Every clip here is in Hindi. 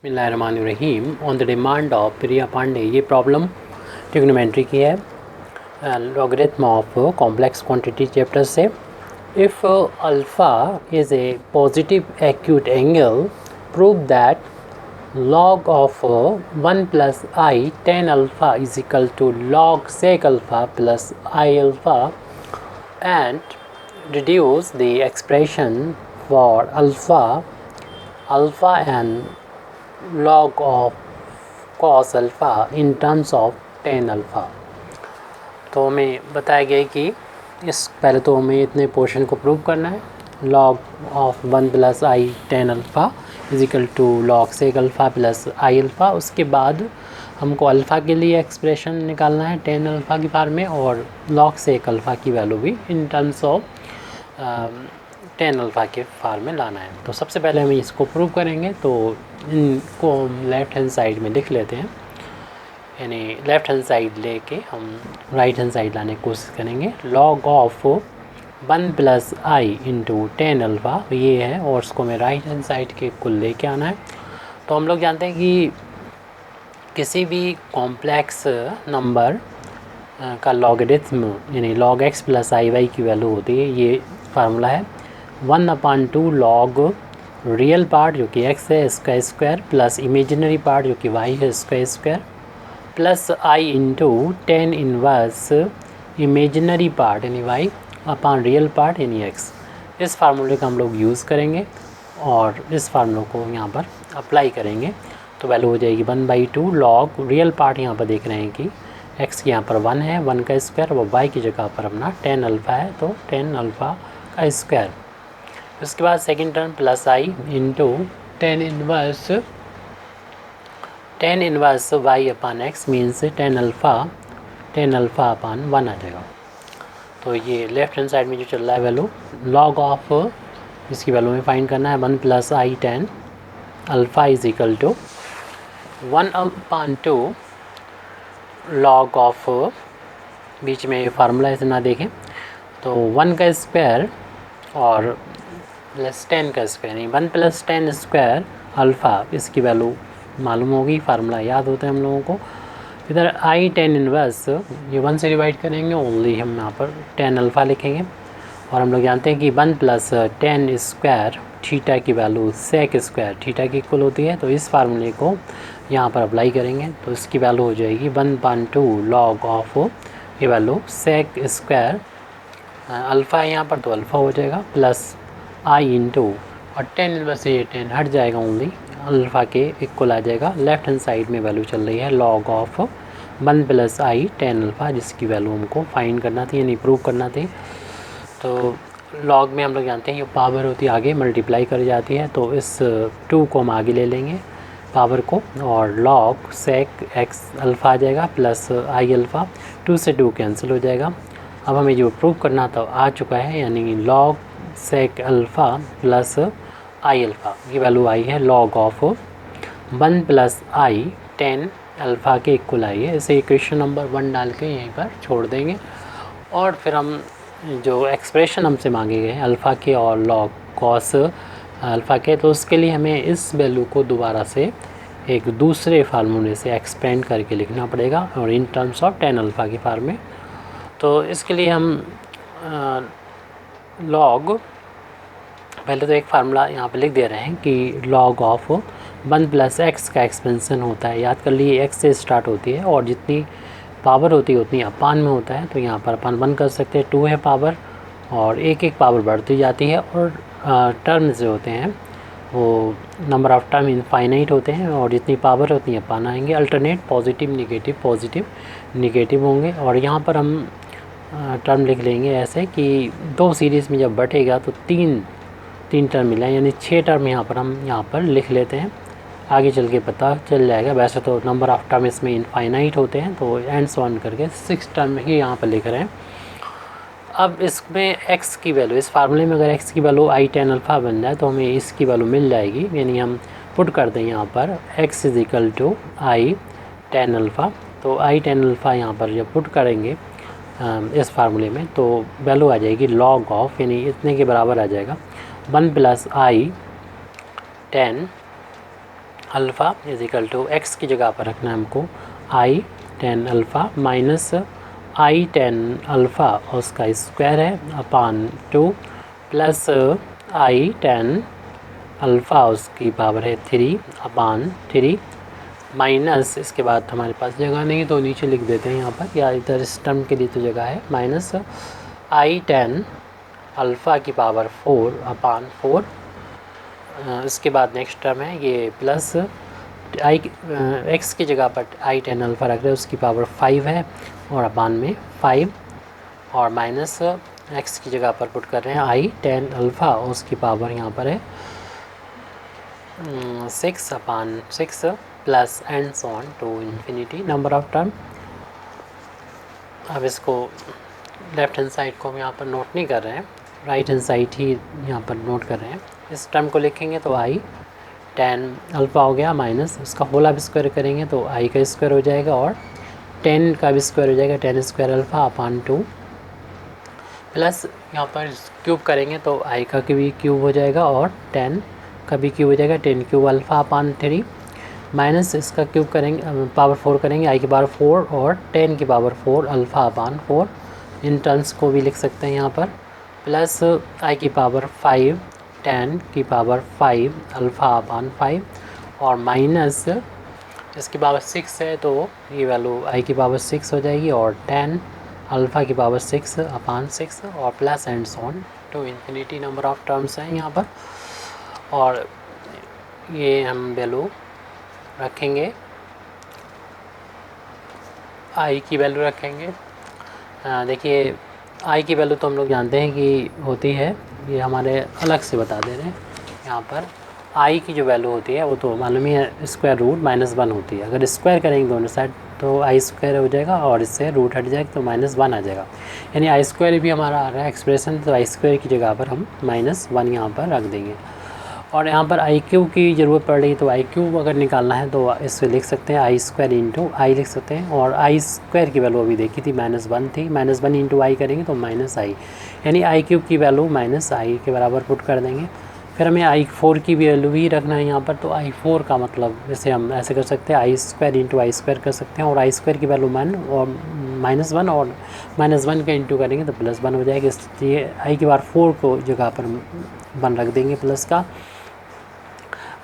बिस्मिल्लाहिर्रहमानिर्रहीम। On the demand of Priya Pandey, ये प्रॉब्लम ट्रिग्नोमेट्री की है, logarithm of complex quantity chapter से। If alpha is a positive acute angle, prove that log of 1 plus I tan alpha is equal to log sec alpha plus I alpha, and reduce the expression for alpha and log of cos alpha in terms of tan alpha। तो हमें बताया गया कि इस पहले तो हमें इतने पोर्शन को प्रूव करना है। log of 1 plus i tan alpha is equal to log sec alpha plus i alpha. उसके बाद हमको अल्फ़ा के लिए एक्सप्रेशन निकालना है tan अल्फ़ा की फॉर्म में, और log sec अल्फ़ा की वैल्यू भी in terms of tan alpha के फॉर्म में लाना है। तो सबसे पहले हम इसको प्रूव करेंगे, तो इनको हम लेफ़्ट हैंड साइड में लिख लेते हैं, यानी लेफ़्ट हैंड साइड लेके हम राइट हैंड साइड लाने की कोशिश करेंगे। log of 1 plus i into tan alpha ये है, और उसको हमें राइट हैंड साइड के कुल लेके आना है। तो हम लोग जानते हैं कि किसी भी कॉम्प्लेक्स नंबर का लॉगरिथम यानी log x प्लस आई वाई की वैल्यू होती है। ये फार्मूला है 1/2 log रियल पार्ट जो कि x है इसका स्क्वायर, प्लस इमेजिनरी पार्ट जो कि y है इसका square, plus i into tan inverse imaginary part यानी y अपॉन रियल पार्ट यानी x। इस फार्मूले का हम लोग यूज़ करेंगे और इस फार्मूले को यहाँ पर अप्लाई करेंगे, तो वैल्यू हो जाएगी 1/2 log रियल पार्ट। यहाँ पर देख रहे हैं कि x यहाँ पर 1 है, 1 का स्क्वायर, और y की जगह पर अपना tan अल्फ़ा है, तो tan अल्फ़ा का स्क्वायर। उसके बाद second term plus i into tan inverse y upon x means tan alpha upon 1 आ जाएगा। तो ये लेफ्ट हैंड साइड में जो चल रहा है वैल्यू, log ऑफ इसकी वैल्यू में फाइंड करना है 1 plus i tan alpha is equal to 1/2 log of, बीच में फार्मूला ऐसे ना देखें, तो 1 का स्क्वायर और प्लस 10 का स्क्वायर, यानी 1 प्लस 10 स्क्वायर अल्फ़ा, इसकी वैल्यू मालूम होगी, फार्मूला याद होता है हम लोगों को। इधर आई tan इनवर्स ये 1 से डिवाइड करेंगे, ओनली हम यहाँ पर tan अल्फ़ा लिखेंगे, और हम लोग जानते हैं कि 1 प्लस 10 स्क्वायर थीटा की वैल्यू sec स्क्वायर थीटा की इक्वल होती है। तो इस फार्मूले को यहाँ पर अप्लाई करेंगे, तो इसकी वैल्यू हो जाएगी 1/2 log ऑफ ये वैल्यू sec स्क्वायर अल्फ़ा है यहाँ पर, तो अल्फ़ा हो जाएगा, प्लस आई इंटू, और tan इनवर्स से ये 10 हट जाएगा, ओनली अल्फ़ा के इक्वल आ जाएगा। लेफ़्ट हैंड साइड में वैल्यू चल रही है log of 1 plus i tan alpha, जिसकी वैल्यू हमको फाइंड करना थी यानी प्रूव करना थी। तो log में हम लोग जानते हैं ये पावर होती है, आगे मल्टीप्लाई कर जाती है, तो इस 2 को हम आगे ले लेंगे पावर को, और log sec x अल्फ़ा आ जाएगा प्लस आई अल्फ़ा, 2 से 2 कैंसिल हो जाएगा। अब हमें जो प्रूव करना था आ चुका है, यानी log sec alpha plus i alpha, ये वैल्यू आई है log of 1 plus i tan alpha के इक्वल आई है। इसे इक्वेशन नंबर 1 डाल के यहीं पर छोड़ देंगे, और फिर हम जो एक्सप्रेशन हमसे मांगे गए हैं अल्फ़ा के और log cos अल्फ़ा के, तो उसके लिए हमें इस वैल्यू को दोबारा से एक दूसरे फार्मूले से एक्सपेंड करके लिखना पड़ेगा, और in terms of tan alpha की फॉर्म में। तो इसके लिए हम log, पहले तो एक फार्मूला यहाँ पे लिख दे रहे हैं कि log ऑफ 1 प्लस एक्स का एक्सपेंसन होता है, याद कर लिए x से स्टार्ट होती है, और जितनी पावर होती है उतनी अपान में होता है, तो यहाँ पर अपान 1 कर सकते हैं, 2 है पावर, और एक एक पावर बढ़ती जाती है, और टर्म्स जो होते हैं वो नंबर ऑफ़ टर्म इनफाइनाइट होते हैं, और जितनी पावर है उतनी अपान आएंगे, अल्टरनेट पॉजिटिव निगेटिव होंगे। और यहाँ पर हम टर्म लिख लेंगे ऐसे कि 2 सीरीज़ में जब बढ़ेगा तो तीन टर्म मिला, यानी 6 टर्म यहाँ पर लिख लेते हैं, आगे चल के पता चल जाएगा। वैसे तो नंबर ऑफ़ टर्म इसमें इनफाइनाइट होते हैं, तो एंड सो ऑन करके 6 टर्म ही यहाँ पर लिख रहे हैं। अब इसमें x की वैल्यू, इस फार्मूले में अगर x की वैल्यू आई tan अल्फ़ा बन जाए तो हमें इसकी वैल्यू मिल जाएगी, यानी हम पुट कर दें यहाँ पर x is equal to i tan alpha. तो आई tan अल्फ़ा यहाँ पर जब पुट करेंगे इस फार्मूले में, तो वैल्यू आ जाएगी log ऑफ, यानी इतने के बराबर आ जाएगा 1 plus i tan alpha is equal to x की जगह पर रखना है हमको i tan alpha minus i tan alpha और उसका स्क्वायर है upon 2 plus i tan alpha उसकी पावर है 3 अपान 3 माइनस इसके बाद हमारे पास जगह नहीं है तो नीचे लिख देते हैं यहाँ पर, या इधर इस टर्म के लिए तो जगह है, माइनस आई टेन अल्फ़ा की पावर 4 अपान 4। इसके बाद नेक्स्ट टर्म है ये प्लस आई एक्स की जगह पर आई टेन अल्फ़ा रख रहे हैं उसकी पावर 5 है और अपान में 5 और माइनस एक्स की जगह पर पुट कर रहे हैं आई टेन अल्फ़ा और उसकी पावर यहाँ पर है 6 upon 6 plus and so on to infinity number of term. अब इसको लेफ्ट हैंड साइड को हम यहाँ पर नोट नहीं कर रहे हैं, राइट हैंड साइड ही यहाँ पर नोट कर रहे हैं। इस टर्म को लिखेंगे तो आई टेन अल्फ़ा हो गया माइनस उसका होल आप स्क्वायर करेंगे तो आई का स्क्वायर हो जाएगा और 10 का भी स्क्वायर हो जाएगा 10 स्क्वायर अल्फ़ा अपान 2 प्लस यहाँ पर क्यूब करेंगे तो आई का भी क्यूब हो जाएगा और 10 का भी क्यूब हो जाएगा 10 क्यूब अल्फ़ा अपान 3 माइनस इसका क्यूब करेंगे पावर 4 करेंगे आई की पावर 4 और 10 की power 4 alpha upon 4 in terms को भी लिख सकते हैं यहाँ पर प्लस आई की पावर 5 10 की पावर 5 अल्फ़ा अपान 5 और माइनस इसकी पावर 6 है तो ये वैल्यू आई की पावर 6 हो जाएगी और 10 अल्फ़ा की पावर 6 अपान 6 और plus and so on to infinity number of terms हैं यहाँ पर। और ये हम वैल्यू रखेंगे आई की वैल्यू रखेंगे। देखिए आई की वैल्यू तो हम लोग जानते हैं कि होती है, ये हमारे अलग से बता दे रहे हैं यहाँ पर। आई की जो वैल्यू होती है वो तो मालूम ही है स्क्वायर रूट -1 होती है। अगर स्क्वायर करेंगे दोनों साइड तो आई स्क्वायर हो जाएगा और इससे रूट हट जाएगा तो -1 आ जाएगा, यानी आई स्क्वायर भी हमारा आ रहा है एक्सप्रेशन, तो आई स्क्वायर की जगह पर हम -1 यहाँ पर रख देंगे। और यहाँ पर आई क्यूब की ज़रूरत पड़ रही है तो आई क्यूब अगर निकालना है तो इससे लिख सकते हैं आई स्क्वायर इंटू आई लिख सकते हैं। और आई स्क्वायर की वैल्यू अभी देखी थी -1 थी, -1 इंटू आई करेंगे तो माइनस आई, यानी आई क्यूब की वैल्यू माइनस आई के बराबर पुट कर देंगे। फिर हमें आई 4 की वैल्यू भी रखना है यहाँ पर, तो आई 4 का मतलब जैसे हम ऐसे कर सकते हैं आई स्क्वायर इंटू आई स्क्वायर कर सकते हैं और आई स्क्वायर की वैल्यू -1 और -1 का इंटू करेंगे तो +1 हो जाएगा, इसलिए आई की पावर 4 को जगह पर 1 रख देंगे प्लस का।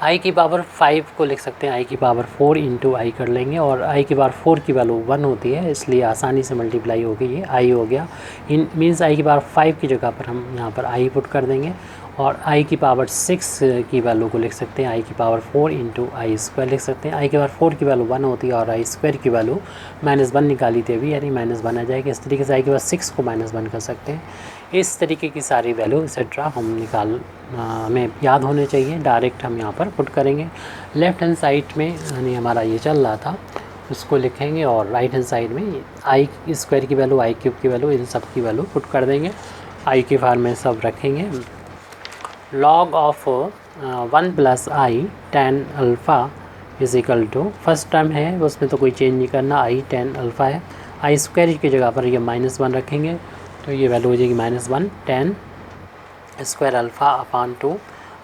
आई की पावर 5 को लिख सकते हैं आई की पावर 4 इंटू आई कर लेंगे और आई की पावर 4 की वैल्यू 1 होती है इसलिए आसानी से मल्टीप्लाई होगी, ये आई हो गया। इन मीन्स आई की पावर 5 की जगह पर हम यहाँ पर आई पुट कर देंगे और आई की पावर 6 की वैल्यू को लिख सकते हैं आई की पावर 4 इंटू आई स्क्वायर लिख सकते हैं। आई की पावर 4 की वैल्यू 1 होती है और आई स्क्वायर की वैल्यू -1 निकाली थी अभी, यानी -1 आ जाएगी। इस तरीके से आई की पावर 6 को -1 कर सकते हैं। इस तरीके की सारी वैल्यू एक्सेट्रा हम हमें याद होने चाहिए, डायरेक्ट हम यहाँ पर पुट करेंगे। लेफ़्ट हैंड साइड में यानी हमारा ये चल रहा था उसको लिखेंगे और राइट हैंड साइड में आई स्क्वायर की वैल्यू आई क्यूब की वैल्यू इन सब की वैल्यू पुट कर देंगे। आई के फॉर्म में सब रखेंगे। Log of 1 plus i tan alpha is equal to first term है उसमें तो कोई चेंज नहीं करना, आई टेन अल्फ़ा है। आई स्क्वायर की जगह पर ये -1 रखेंगे तो ये वैल्यू हो जाएगी -1 10 स्क्वायर अल्फ़ा अपान 2।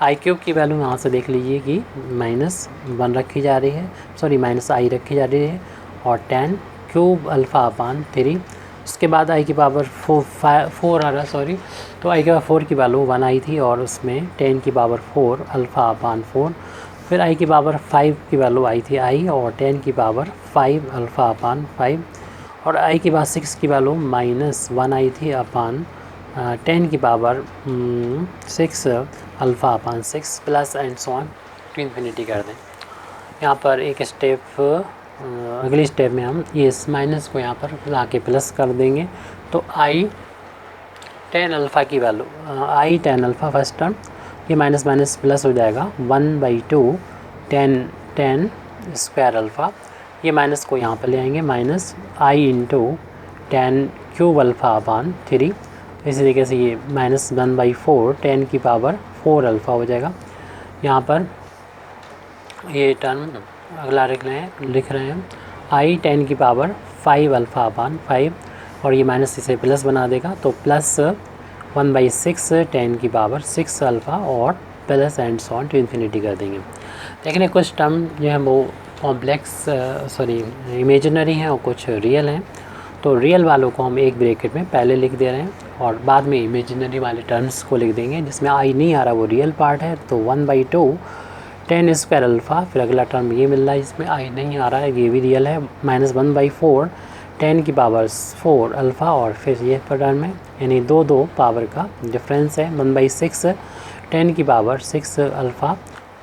आई क्यूब की वैल्यू यहाँ से देख लीजिए कि -1 रखी जा रही है, सॉरी माइनस आई रखी जा रही है और 10 क्यूब अल्फ़ा अपान 3। उसके बाद आई की पावर 4 आ रहा सॉरी, तो आई की पावर 4 की वैल्यू 1 आई थी और उसमें 10 की पावर 4 अल्फ़ा अपान 4। फिर आई की पावर 5 की वैल्यू आई थी आई और 10 की पावर 5 अल्फ़ा अपान 5 और आई की पावर 6 की वैल्यू -1 आई थी अपान 10 की power 6 alpha upon 6 plus and so on to infinity कर दें। यहाँ पर एक स्टेप अगली स्टेप में हम ये इस माइनस को यहाँ पर ला के प्लस कर देंगे तो आई टेन अल्फ़ा की वैल्यू आई टेन अल्फ़ा फर्स्ट टर्म ये माइनस प्लस हो जाएगा 1/2 10 स्क्वायर अल्फ़ा, ये माइनस को यहाँ पर ले आएंगे माइनस आई इंटू 10 क्यूब अल्फ़ा अपान 3। इसी तरीके से ये -1/4 10 की पावर 4 अल्फ़ा हो जाएगा। यहाँ पर ये टर्म अगला लिख रहे हैं आई 10 की पावर 5 अल्फ़ा अपान 5 और ये माइनस इसे प्लस बना देगा तो प्लस 1/6 10 की पावर 6 अल्फ़ा और plus and so on to infinity कर देंगे। देखने कुछ टर्म जो है वो कॉम्प्लेक्स इमेजिनरी हैं और कुछ रियल हैं। तो रियल वालों को हम एक ब्रैकेट में पहले लिख दे रहे हैं और बाद में इमेजिनरी वाले टर्म्स को लिख देंगे। जिसमें आई नहीं आ रहा वो रियल पार्ट है, तो 1/2 10 स्क्वायर अल्फ़ा। फिर अगला टर्म ये मिल रहा है, इसमें आई नहीं आ रहा है, ये भी रियल है, -1/4 10 की पावर 4 अल्फ़ा। और फिर ये टर्म है, यानी दो पावर का डिफरेंस है, 1/6 10 की पावर 6 अल्फ़ा।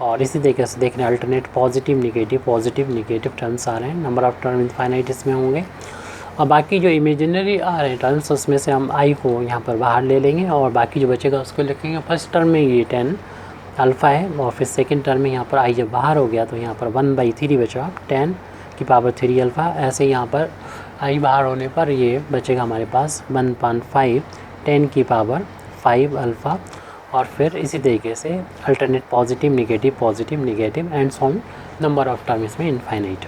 और इसी तरीके से देखने अल्टरनेट पॉजिटिव निगेटिव टर्म्स आ रहे हैं। नंबर ऑफ टर्म इनफाइनाइट इसमें होंगे। और बाकी जो इमेजिनरी आ रहे हैं टर्म्स, उसमें से हम आई को यहाँ पर बाहर ले लेंगे और बाकी जो बचेगा उसको लिखेंगे। फर्स्ट टर्म में ये 10 अल्फ़ा है और फिर सेकंड टर्म में यहाँ पर आई जब बाहर हो गया तो यहाँ पर 1/3 बचा, 10 की पावर 3 अल्फ़ा। ऐसे यहाँ पर आई बाहर होने पर ये बचेगा हमारे पास 1/5 10 की पावर 5 अल्फ़ा। और फिर इसी तरीके से alternate positive negative and so on, number of term इसमें इनफाइनाइट।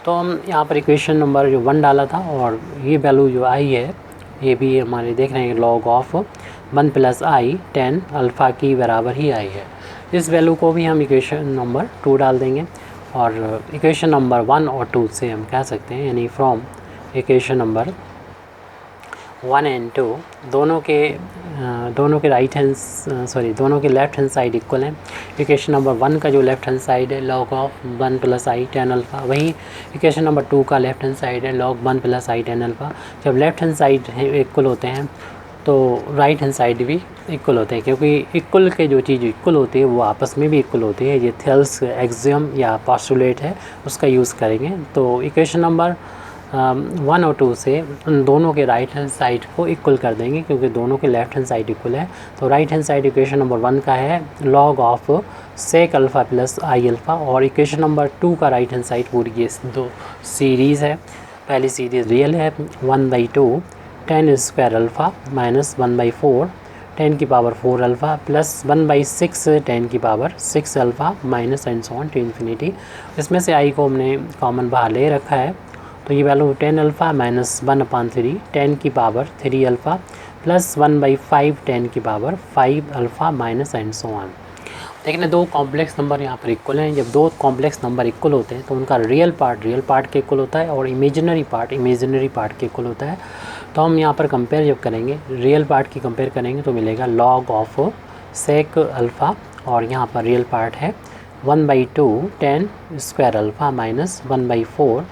तो हम यहाँ पर इक्वेशन नंबर जो 1 डाला था और ये वैल्यू जो आई है ये भी हमारे देख रहे हैं लॉग ऑफ 1 + i 10 अल्फ़ा की बराबर ही आई है। इस वैल्यू को भी हम इक्वेशन नंबर 2 डाल देंगे और इक्वेशन नंबर 1 और 2 से हम कह सकते हैं, यानी फ्रॉम इक्वेशन नंबर 1 एंड 2 दोनों के दोनों के लेफ़्ट हैंड साइड इक्वल हैं। इक्वेशन नंबर 1 का जो लेफ़्ट हैंड साइड है लॉग ऑफ 1 + i 10 अल्फ़ा, वही इक्वेशन नंबर 2 का लेफ़्ट हैंड साइड है लॉग 1 + i 10 अल्फ़ा। जब लेफ़्ट हैंड साइड इक्वल होते हैं तो राइट हैंड साइड भी इक्वल होते हैं, क्योंकि इक्वल के जो चीज़ इक्वल होती है वो आपस में भी इक्वल होती है। ये थेल्स एक्सियम या पोस्टुलेट है, उसका यूज़ करेंगे। तो इक्वेशन नंबर 1 और 2 से उन दोनों के राइट हैंड साइड को इक्वल कर देंगे, क्योंकि दोनों के लेफ़्ट हैंड साइड इक्वल है। तो right hand side equation number 1 का है log of sec alpha + i alpha, और इक्वेशन नंबर 2 का राइट हैंड साइड पूरी ये दो सीरीज़ है। पहली सीरीज़ रियल है 1/2 10 स्क्वायर अल्फ़ा -1/4 10 की पावर 4 अल्फ़ा प्लस 1/6 10 की power 6 alpha minus and so on to infinity. इसमें से आई को हमने कॉमन बाहर ले रखा है, तो ये वैल्यू 10 अल्फ़ा -1/3 10 की पावर 3 अल्फ़ा प्लस 1/5 10 की power 5 alpha minus and so on. देखने दो कॉम्प्लेक्स नंबर यहाँ पर इक्वल हैं। जब दो कॉम्प्लेक्स नंबर इक्वल होते हैं तो उनका रियल पार्ट के इक्वल होता है और इमेजिनरी पार्ट के इक्वल होता है। तो हम यहाँ पर कंपेयर जब करेंगे, रियल पार्ट की कंपेयर करेंगे तो मिलेगा लॉग ऑफ सेक अल्फ़ा, और यहाँ पर रियल पार्ट है 1/2 10 स्क्वायर अल्फ़ा -1/4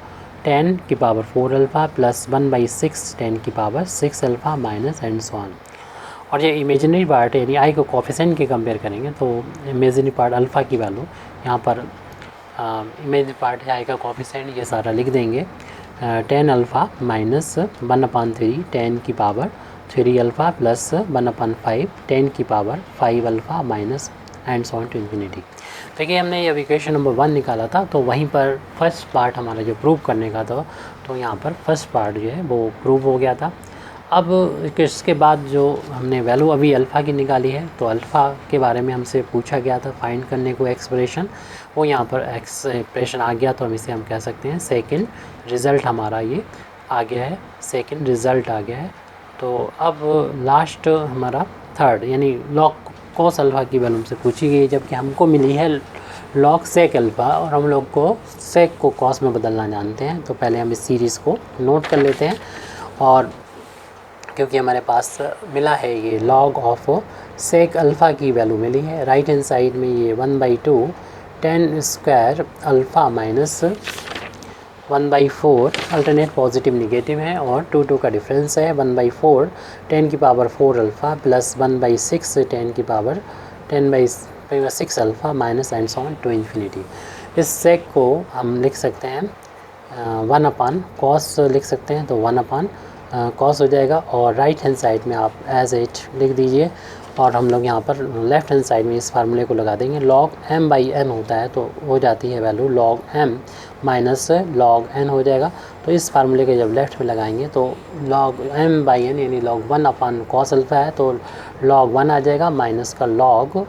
10 की पावर 4 अल्फ़ा प्लस 1/6 10 की power 6 alpha minus and so on. और ये इमेजिनरी पार्ट है, यानी आई को कोफिशिएंट के कंपेयर करेंगे तो इमेजिनरी पार्ट अल्फ़ा की वैल्यू यहाँ पर इमेजिनरी पार्ट है आई का कोफिशिएंट, ये सारा लिख देंगे 10 अल्फ़ा -1/3 10 की पावर 3 अल्फ़ा प्लस 1/5 10 की power 5 alpha minus and so on to infinity. देखिए हमने ये इक्वेशन नंबर 1 निकाला था, तो वहीं पर फर्स्ट पार्ट हमारा जो प्रूव करने का था, तो यहाँ पर फर्स्ट पार्ट जो है वो प्रूव हो गया था। अब इसके बाद जो हमने वैल्यू अभी अल्फ़ा की निकाली है, तो अल्फ़ा के बारे में हमसे पूछा गया था फाइंड करने को एक्सप्रेशन, वो यहाँ पर एक्सप्रेशन आ गया, तो हम इसे हम कह सकते हैं सेकंड रिज़ल्ट हमारा ये आ गया है, सेकंड रिज़ल्ट आ गया है। तो अब लास्ट हमारा थर्ड, यानी लॉग कॉस अल्फ़ा की वैल्यू हमसे पूछी गई, जबकि हमको मिली है लॉग सेक अल्फ़ा और हम लोग को सेक को कॉस में बदलना जानते हैं। तो पहले हम इस सीरीज़ को नोट कर लेते हैं, और क्योंकि हमारे पास मिला है ये लॉग ऑफ सेक अल्फ़ा की वैल्यू मिली है, राइट हैंड साइड में ये 1/2 10 square alpha minus 1/4 alternate positive negative है, और 2 का डिफरेंस है 1/4 10 की पावर 4 अल्फ़ा प्लस 1/6 10 की power 10/6 alpha minus and so on to infinity. इस सेक को हम लिख सकते हैं 1/cos लिख सकते हैं, तो 1/cos हो जाएगा, और राइट हैंड साइड में आप एज इट लिख दीजिए, और हम लोग यहाँ पर लेफ़्ट हैंड साइड में इस फार्मूले को लगा देंगे। log m/n होता है, तो हो जाती है value log m minus log n हो जाएगा। तो इस फार्मूले के जब लेफ़्ट में लगाएंगे तो log m/n यानी log 1/cos अल्फ़ा है, तो log 1 आ जाएगा, माइनस का log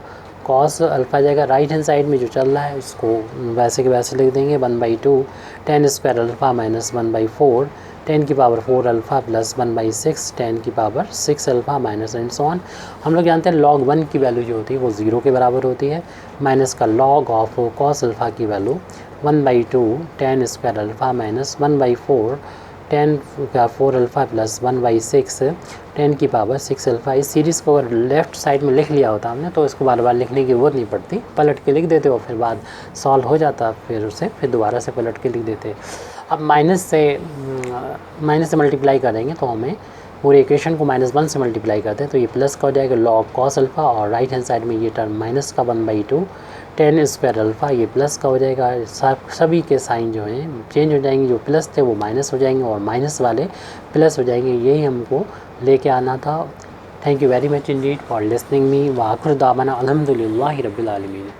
cos अल्फ़ा आ जाएगा। राइट हैंड साइड में जो चल रहा है उसको वैसे के वैसे लिख देंगे 1/2 10 स्क्वायर अल्फ़ा माइनस 1/4 10 की पावर 4 अल्फ़ा प्लस 1/6 10 की power 6 alpha minus and so on. हम लोग जानते हैं log 1 की वैल्यू जो होती है वो 0 के बराबर होती है, माइनस का log ऑफ cos अल्फ़ा की वैल्यू 1/2 10 स्क्वायर अल्फ़ा माइनस 1/4 10 का 4 अल्फ़ा प्लस 1/6 10 की पावर 6 अल्फ़ा। इस सीरीज़ को अगर लेफ़्ट साइड में लिख लिया होता हमने तो इसको बार बार लिखने की ज़रूरत नहीं पड़ती, पलट के लिख देते हो, फिर बाद सॉल्व हो जाता, फिर उसे फिर दोबारा से पलट के लिख देते। अब माइनस से मल्टीप्लाई करेंगे तो हमें पूरे इक्वेशन को -1 से मल्टीप्लाई करते हैं तो ये प्लस का हो जाएगा log cos अल्फ़ा, और राइट हैंड साइड में ये टर्म माइनस का 1/2 10 स्क्वायर अल्फ़ा, ये प्लस का हो जाएगा। सभी के साइन जो हैं चेंज हो जाएंगे, जो प्लस थे वो माइनस हो जाएंगे और माइनस वाले प्लस हो जाएंगे। यही हमको लेके आना था। Thank you very much Indeed for listening me. व आखिर दावाना अल्हम्दुलिल्लाहि रब्बिल आलमीन।